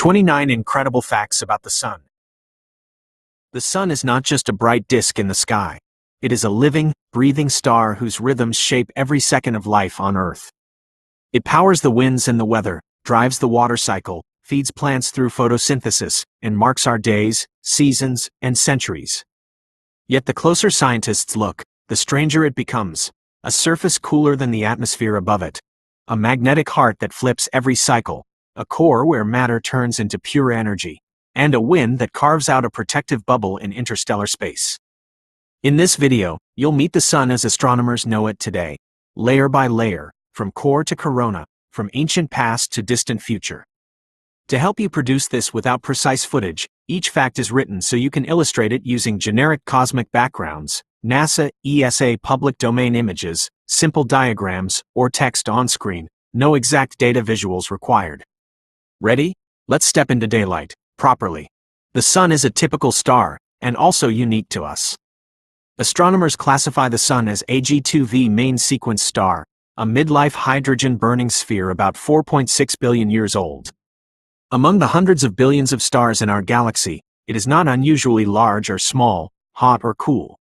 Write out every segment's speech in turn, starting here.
29 Incredible Facts About the Sun. The Sun is not just a bright disk in the sky. It is a living, breathing star whose rhythms shape every second of life on Earth. It powers the winds and the weather, drives the water cycle, feeds plants through photosynthesis, and marks our days, seasons, and centuries. Yet the closer scientists look, the stranger it becomes. A surface cooler than the atmosphere above it. A magnetic heart that flips every cycle. A core where matter turns into pure energy. And a wind that carves out a protective bubble in interstellar space. In this video, you'll meet the Sun as astronomers know it today. Layer by layer, from core to corona, from ancient past to distant future. To help you produce this without precise footage, each fact is written so you can illustrate it using generic cosmic backgrounds, NASA, ESA public domain images, simple diagrams, or text on screen. No exact data visuals required. Ready? Let's step into daylight, properly. The Sun is a typical star, and also unique to us. Astronomers classify the Sun as a G2V main sequence star, a midlife hydrogen-burning sphere about 4.6 billion years old. Among the hundreds of billions of stars in our galaxy, it is not unusually large or small, hot or cool.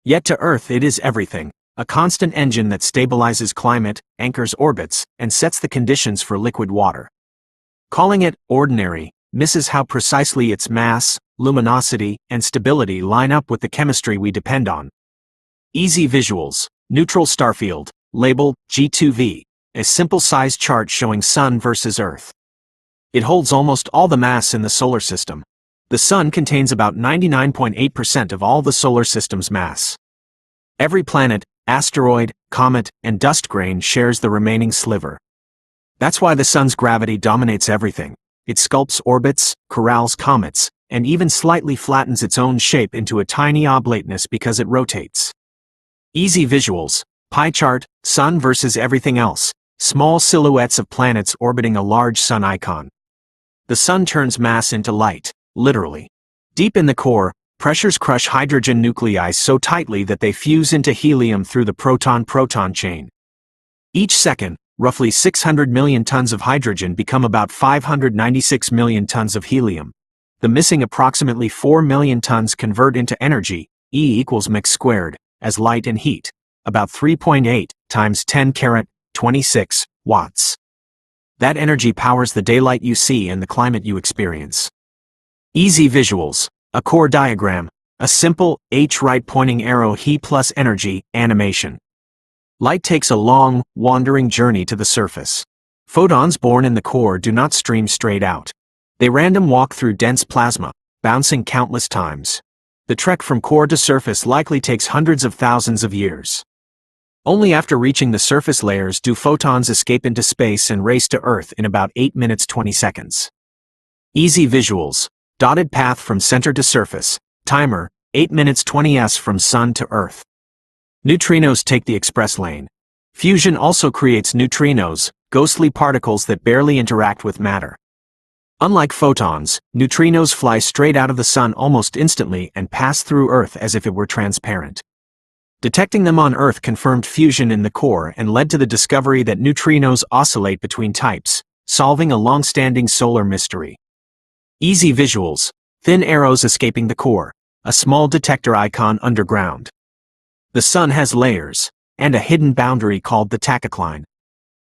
Yet to Earth it is everything, a constant engine that stabilizes climate, anchors orbits, and sets the conditions for liquid water. Calling it ordinary misses how precisely its mass, luminosity, and stability line up with the chemistry we depend on. Easy visuals. Neutral starfield, labeled G2V, a simple size chart showing Sun versus Earth. It holds almost all the mass in the solar system. The Sun contains about 99.8% of all the solar system's mass. Every planet, asteroid, comet, and dust grain shares the remaining sliver. That's why the Sun's gravity dominates everything. It sculpts orbits, corrals comets, and even slightly flattens its own shape into a tiny oblateness because it rotates. Easy visuals. Pie chart, Sun versus everything else. Small silhouettes of planets orbiting a large Sun icon. The Sun turns mass into light, literally. Deep in the core, pressures crush hydrogen nuclei so tightly that they fuse into helium through the proton-proton chain. Each second, roughly 600 million tons of hydrogen become about 596 million tons of helium. The missing approximately 4 million tons convert into energy, E equals mx squared, as light and heat, about 3.8 times 10 carat 26 watts. That energy powers the daylight you see and the climate you experience. Easy visuals. A core diagram. A simple, H right pointing arrow heat plus energy, animation. Light takes a long, wandering journey to the surface. Photons born in the core do not stream straight out. They random walk through dense plasma, bouncing countless times. The trek from core to surface likely takes hundreds of thousands of years. Only after reaching the surface layers do photons escape into space and race to Earth in about 8 minutes 20 seconds. Easy visuals. Dotted path from center to surface. Timer, 8 minutes 20s from Sun to Earth. Neutrinos take the express lane. Fusion also creates neutrinos, ghostly particles that barely interact with matter. Unlike photons, neutrinos fly straight out of the Sun almost instantly and pass through Earth as if it were transparent. Detecting them on Earth confirmed fusion in the core and led to the discovery that neutrinos oscillate between types, solving a long-standing solar mystery. Easy visuals. Thin arrows escaping the core. A small detector icon underground. The Sun has layers, and a hidden boundary called the tachocline.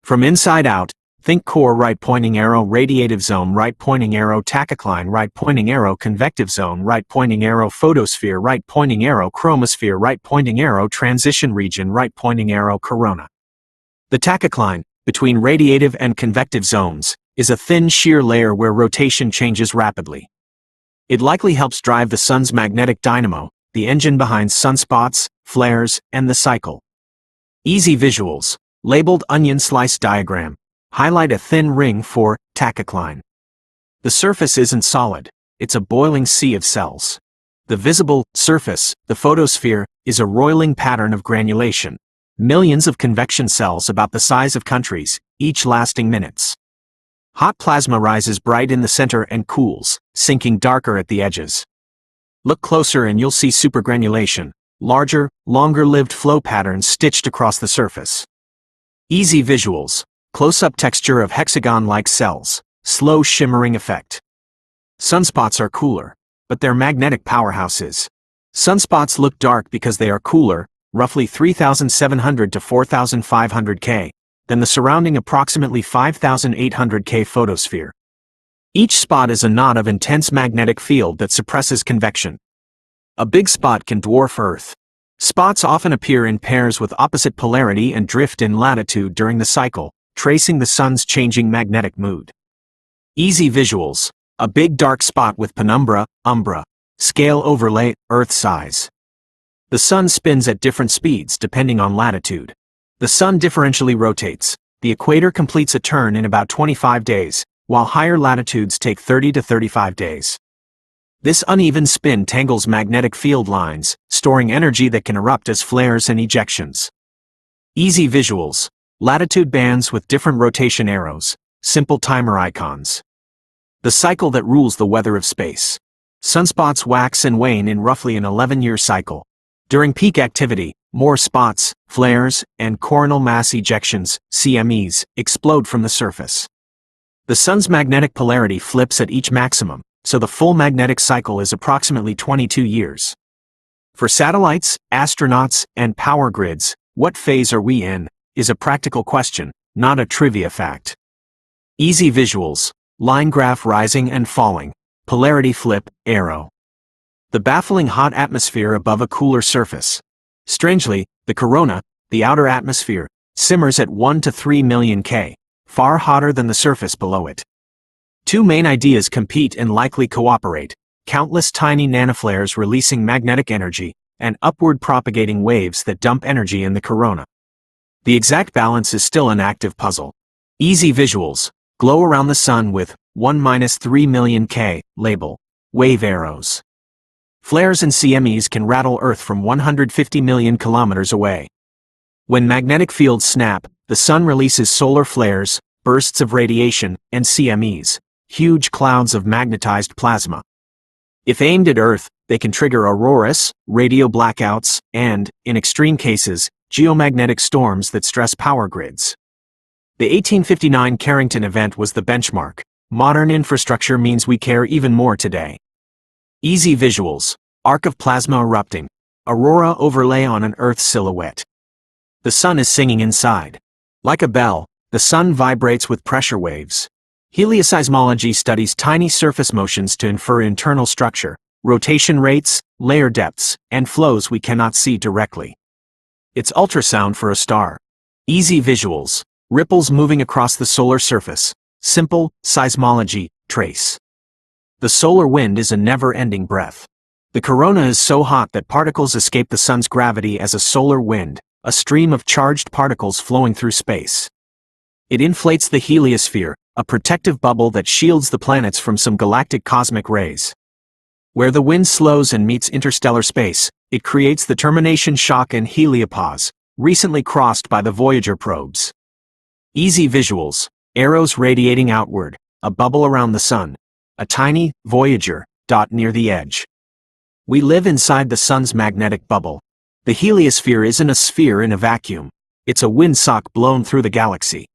From inside out, think core right pointing arrow radiative zone right pointing arrow tachocline right pointing arrow convective zone right pointing arrow photosphere right pointing arrow chromosphere right pointing arrow transition region right pointing arrow corona. The tachocline, between radiative and convective zones, is a thin shear layer where rotation changes rapidly. It likely helps drive the Sun's magnetic dynamo, the engine behind sunspots, flares, and the cycle. Easy visuals. Labeled onion slice diagram. Highlight a thin ring for tachocline. The surface isn't solid, it's a boiling sea of cells. The visible surface, the photosphere, is a roiling pattern of granulation. Millions of convection cells about the size of countries, each lasting minutes. Hot plasma rises bright in the center and cools, sinking darker at the edges. Look closer and you'll see supergranulation, larger, longer-lived flow patterns stitched across the surface. Easy visuals. Close-up texture of hexagon-like cells. slow shimmering effect. Sunspots are cooler, but they're magnetic powerhouses. Sunspots look dark because they are cooler, roughly 3,700 to 4,500 K, than the surrounding approximately 5,800 K photosphere. Each spot is a knot of intense magnetic field that suppresses convection. A big spot can dwarf Earth. Spots often appear in pairs with opposite polarity and drift in latitude during the cycle, tracing the sun's changing magnetic mood. Easy visuals: a big dark spot with penumbra, umbra, scale overlay, Earth size. The sun spins at different speeds depending on latitude. The sun differentially rotates. The equator completes a turn in about 25 days, while higher latitudes take 30 to 35 days. This uneven spin tangles magnetic field lines, storing energy that can erupt as flares and ejections. Easy visuals: latitude bands with different rotation arrows, simple timer icons. The cycle that rules the weather of space. Sunspots wax and wane in roughly an 11-year cycle. During peak activity, more spots, flares, and coronal mass ejections, CMEs, explode from the surface. The sun's magnetic polarity flips at each maximum, so the full magnetic cycle is approximately 22 years. For satellites, astronauts, and power grids, what phase are we in, is a practical question, not a trivia fact. Easy visuals: line graph rising and falling, polarity flip, arrow. The baffling hot atmosphere above a cooler surface. Strangely, the corona, the outer atmosphere, simmers at 1 to 3 million K, far hotter than the surface below it. Two main ideas compete and likely cooperate: countless tiny nanoflares releasing magnetic energy, and upward propagating waves that dump energy in the corona. The exact balance is still an active puzzle. Easy visuals: glow around the sun with 1-3 million K label, wave arrows. Flares and CMEs can rattle Earth from 150 million kilometers away. When magnetic fields snap, the sun releases solar flares, bursts of radiation, and CMEs, huge clouds of magnetized plasma. If aimed at Earth, they can trigger auroras, radio blackouts, and, in extreme cases, geomagnetic storms that stress power grids. The 1859 Carrington event was the benchmark. Modern infrastructure means we care even more today. Easy visuals: arc of plasma erupting, aurora overlay on an Earth silhouette. The sun is singing inside. Like a bell, the sun vibrates with pressure waves. Helioseismology studies tiny surface motions to infer internal structure, rotation rates, layer depths, and flows we cannot see directly. It's ultrasound for a star. Easy visuals: ripples moving across the solar surface. Simple seismology, trace. The solar wind is a never-ending breath. The corona is so hot that particles escape the sun's gravity as a solar wind, a stream of charged particles flowing through space. It inflates the heliosphere, a protective bubble that shields the planets from some galactic cosmic rays. Where the wind slows and meets interstellar space, it creates the termination shock and heliopause, recently crossed by the Voyager probes. Easy visuals: arrows radiating outward, a bubble around the sun, a tiny Voyager dot near the edge. We live inside the sun's magnetic bubble. The heliosphere isn't a sphere in a vacuum. It's a windsock blown through the galaxy.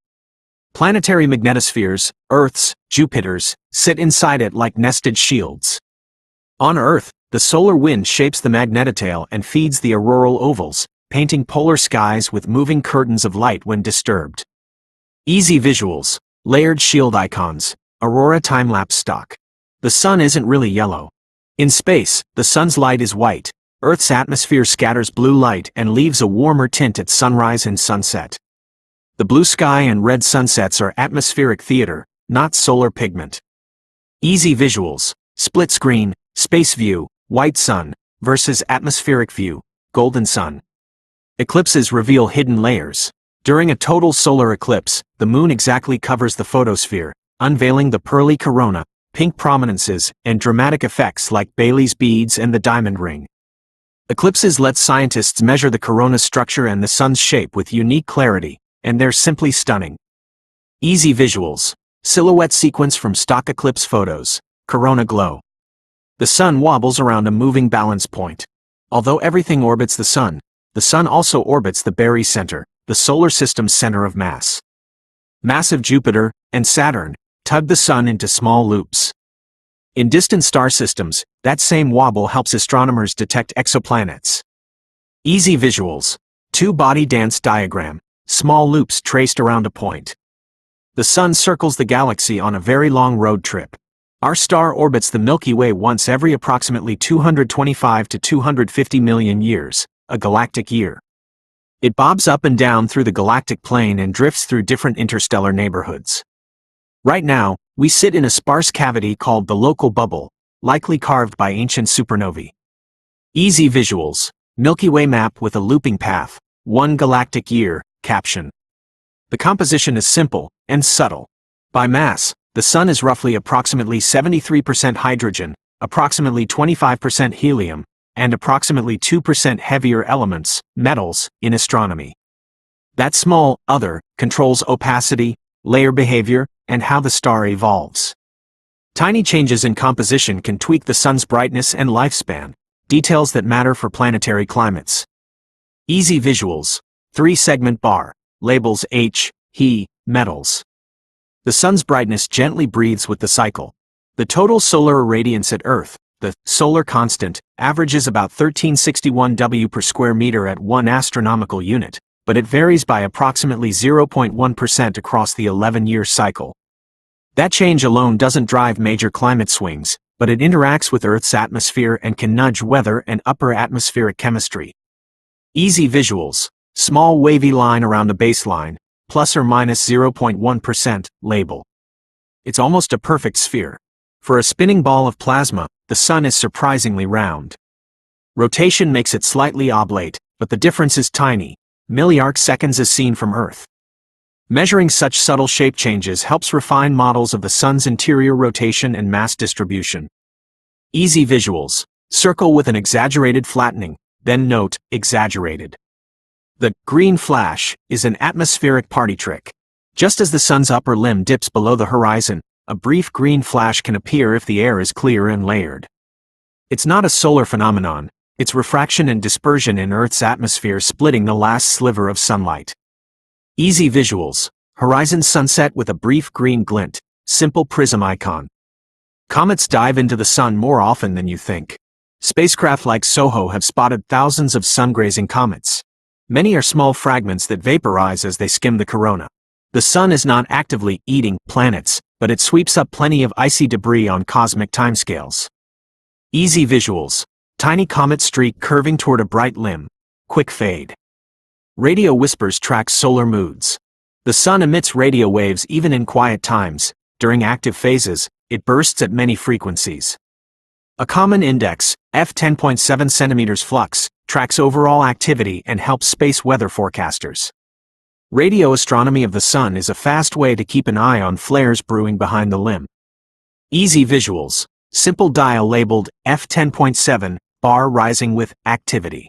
Planetary magnetospheres, Earths, Jupiters, sit inside it like nested shields. On Earth, the solar wind shapes the magnetotail and feeds the auroral ovals, painting polar skies with moving curtains of light when disturbed. Easy visuals: layered shield icons, aurora time-lapse stock. The sun isn't really yellow. In space, the sun's light is white. Earth's atmosphere scatters blue light and leaves a warmer tint at sunrise and sunset. The blue sky and red sunsets are atmospheric theater, not solar pigment. Easy visuals: split screen, space view, white sun, versus atmospheric view, golden sun. Eclipses reveal hidden layers. During a total solar eclipse, the moon exactly covers the photosphere, unveiling the pearly corona, pink prominences, and dramatic effects like Bailey's beads and the diamond ring. Eclipses let scientists measure the corona's structure and the sun's shape with unique clarity, and they're simply stunning. Easy visuals: silhouette sequence from stock eclipse photos, corona glow. The sun wobbles around a moving balance point. Although everything orbits the sun also orbits the barycenter, the solar system's center of mass. Massive Jupiter and Saturn, tug the sun into small loops. In distant star systems, that same wobble helps astronomers detect exoplanets. Easy visuals. Two-body dance diagram. Small loops traced around a point. The sun circles the galaxy on a very long road trip. Our star orbits the Milky Way once every approximately 225 to 250 million years, a galactic year. It bobs up and down through the galactic plane and drifts through different interstellar neighborhoods. Right now, we sit in a sparse cavity called the local bubble, likely carved by ancient supernovae. Easy visuals. Milky Way map with a looping path. One galactic year. Caption. The composition is simple and subtle. By mass, the sun is roughly approximately 73% hydrogen, approximately 25% helium, and approximately 2% heavier elements, metals, in astronomy. That small other controls opacity, layer behavior, and how the star evolves. Tiny changes in composition can tweak the sun's brightness and lifespan, details that matter for planetary climates. Easy visuals. 3-segment bar. Labels H, He, metals. The sun's brightness gently breathes with the cycle. The total solar irradiance at Earth, the solar constant, averages about 1361 W per square meter at 1 astronomical unit, but it varies by approximately 0.1% across the 11-year cycle. That change alone doesn't drive major climate swings, but it interacts with Earth's atmosphere and can nudge weather and upper atmospheric chemistry. Easy visuals. Small wavy line around a baseline, plus or minus 0.1%, label. It's almost a perfect sphere. For a spinning ball of plasma, the sun is surprisingly round. Rotation makes it slightly oblate, but the difference is tiny, milliarc seconds as seen from Earth. Measuring such subtle shape changes helps refine models of the sun's interior rotation and mass distribution. Easy visuals. Circle with an exaggerated flattening, then note, exaggerated. The green flash is an atmospheric party trick. Just as the sun's upper limb dips below the horizon, a brief green flash can appear if the air is clear and layered. It's not a solar phenomenon, it's refraction and dispersion in Earth's atmosphere splitting the last sliver of sunlight. Easy visuals. Horizon sunset with a brief green glint, simple prism icon. Comets dive into the sun more often than you think. Spacecraft like SOHO have spotted thousands of sun-grazing comets. Many are small fragments that vaporize as they skim the corona. The sun is not actively eating planets, but it sweeps up plenty of icy debris on cosmic timescales. Easy visuals. Tiny comet streak curving toward a bright limb. Quick fade. Radio whispers tracks solar moods. The sun emits radio waves even in quiet times. During active phases, it bursts at many frequencies. A common index, F10.7 cm flux, tracks overall activity and helps space weather forecasters. Radio astronomy of the sun is a fast way to keep an eye on flares brewing behind the limb. Easy visuals. Simple dial labeled F10.7, bar rising with activity.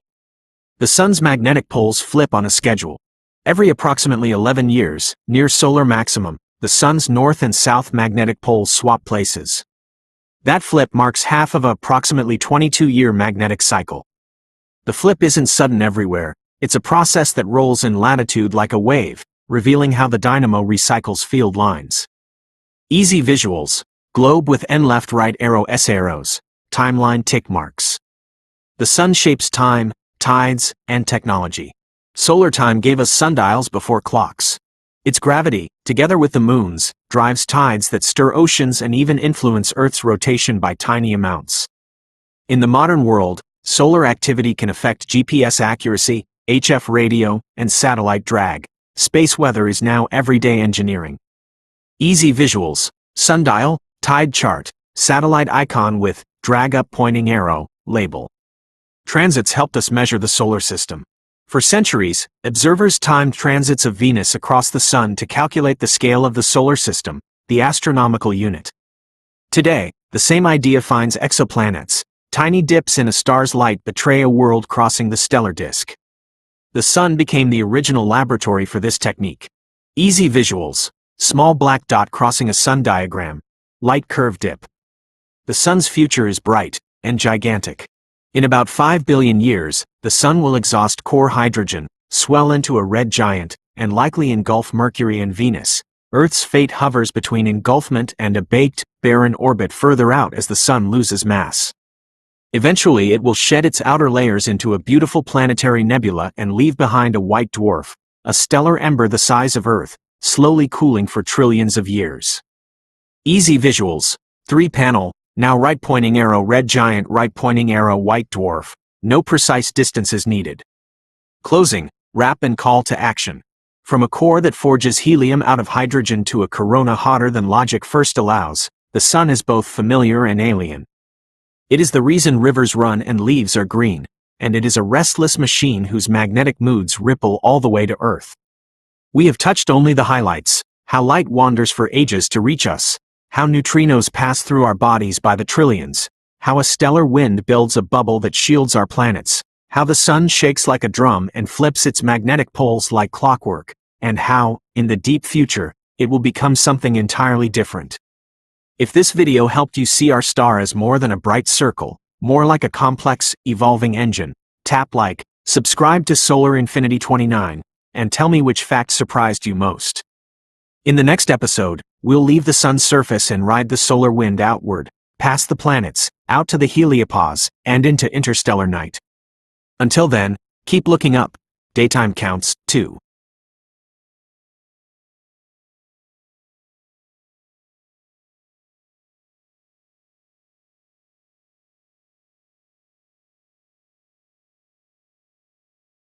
The sun's magnetic poles flip on a schedule. Every approximately 11 years, near solar maximum, the sun's north and south magnetic poles swap places. That flip marks half of a approximately 22-year magnetic cycle. The flip isn't sudden everywhere, it's a process that rolls in latitude like a wave, revealing how the dynamo recycles field lines. Easy visuals. Globe with N left right arrow S arrows. Timeline tick marks. The sun shapes time, tides, and technology. Solar time gave us sundials before clocks. Its gravity, together with the moon's, drives tides that stir oceans and even influence Earth's rotation by tiny amounts. In the modern world, solar activity can affect GPS accuracy, HF radio, and satellite drag. Space weather is now everyday engineering. Easy visuals. Sundial, tide chart, satellite icon with drag up pointing arrow, label. Transits helped us measure the solar system. For centuries, observers timed transits of Venus across the sun to calculate the scale of the solar system, the astronomical unit. Today, the same idea finds exoplanets. Tiny dips in a star's light betray a world crossing the stellar disk. The sun became the original laboratory for this technique. Easy visuals. Small black dot crossing a sun diagram. Light curve dip. The sun's future is bright and gigantic. In about 5 billion years, the sun will exhaust core hydrogen, swell into a red giant, and likely engulf Mercury and Venus, Earth's fate hovers between engulfment and a baked, barren orbit further out as the Sun loses mass. Eventually it will shed its outer layers into a beautiful planetary nebula and leave behind a white dwarf, a stellar ember the size of Earth, slowly cooling for trillions of years. Easy visuals. 3-panel, now right pointing arrow red giant right pointing arrow white dwarf. No precise distances needed. Closing, wrap and call to action. From a core that forges helium out of hydrogen to a corona hotter than logic first allows, the Sun is both familiar and alien. It is the reason rivers run and leaves are green, and it is a restless machine whose magnetic moods ripple all the way to Earth. We have touched only the highlights: how light wanders for ages to reach us, how neutrinos pass through our bodies by the trillions, how a stellar wind builds a bubble that shields our planets, how the Sun shakes like a drum and flips its magnetic poles like clockwork, and how, in the deep future, it will become something entirely different. If this video helped you see our star as more than a bright circle, more like a complex, evolving engine, tap like, subscribe to Solar Infinity 29, and tell me which fact surprised you most. In the next episode, we'll leave the Sun's surface and ride the solar wind outward, past the planets, out to the heliopause, and into interstellar night. Until then, keep looking up. Daytime counts, too.